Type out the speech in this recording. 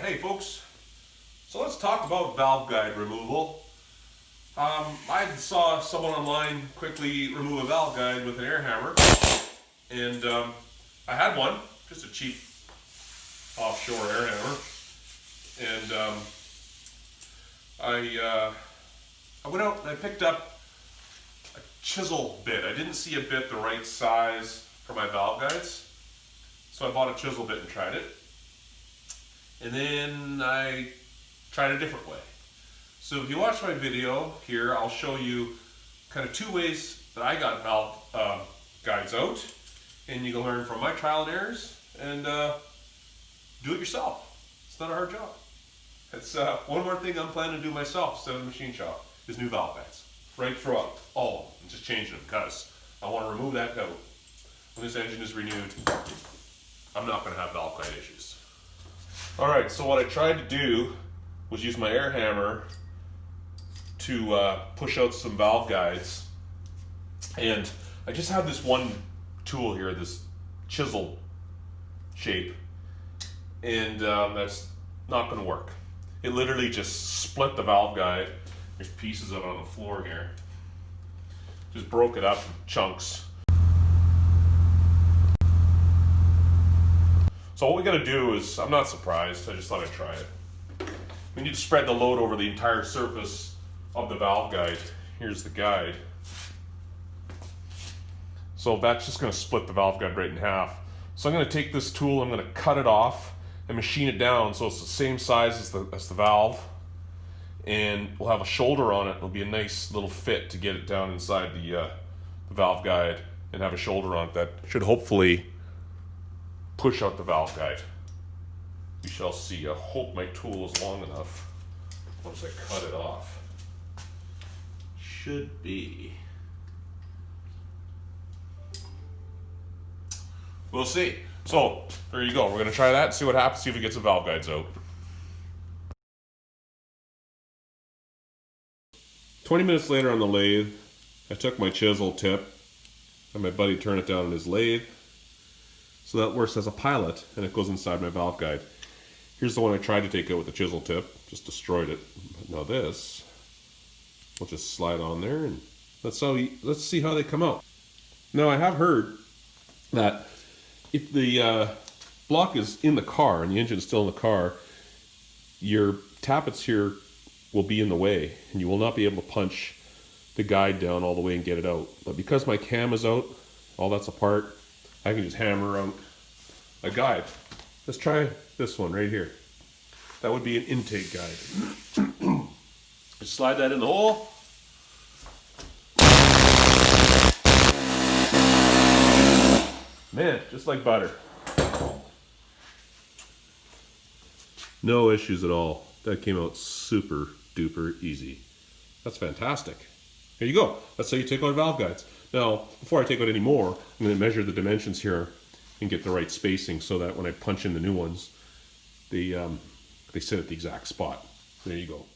Hey folks, so let's talk about valve guide removal. I saw someone online quickly remove a valve guide with an air hammer, and I had one, just a cheap offshore air hammer, and I went out and I picked up a chisel bit. I didn't see a bit the right size for my valve guides, so I bought a chisel bit and tried it. And then I tried a different way. So if you watch my video here, I'll show you kind of two ways that I got valve guides out, and you can learn from my trial and errors and do it yourself. It's not a hard job. It's one more thing I'm planning to do myself instead of the machine shop is new valve guides. Right throughout, all of them, and just changing them because I want to remove that note. When this engine is renewed, I'm not going to have valve guide issues. Alright, so what I tried to do was use my air hammer to push out some valve guides, and I just have this one tool here, this chisel shape, and that's not going to work. It literally just split the valve guide. There's pieces of it on the floor here. Just broke it up in chunks. So what we gotta do is, I'm not surprised, I just thought I'd try it. We need to spread the load over the entire surface of the valve guide. Here's the guide. So that's just gonna split the valve guide right in half. So I'm gonna take this tool, I'm gonna cut it off and machine it down so it's the same size as the valve. And we'll have a shoulder on it. It'll be a nice little fit to get it down inside the valve guide and have a shoulder on it that should hopefully push out the valve guide. We shall see. I hope my tool is long enough once I cut it off. Should be. We'll see. So there you go. We're going to try that and see what happens, see if it gets the valve guides out. 20 minutes later on the lathe, I took my chisel tip and my buddy turned it down on his lathe. So that works as a pilot, and it goes inside my valve guide. Here's the one I tried to take out with the chisel tip, just destroyed it. Now this, we'll just slide on there, and let's see how they come out. Now I have heard that if the block is in the car and the engine is still in the car, your tappets here will be in the way, and you will not be able to punch the guide down all the way and get it out. But because my cam is out, all that's apart, I can just hammer out a guide. Let's try this one right here. That would be an intake guide. Just slide that in the hole. Man, just like butter. No issues at all. That came out super duper easy. That's fantastic. Here you go. That's how you take out valve guides. Now, before I take out any more, I'm going to measure the dimensions here and get the right spacing so that when I punch in the new ones, they sit at the exact spot. There you go.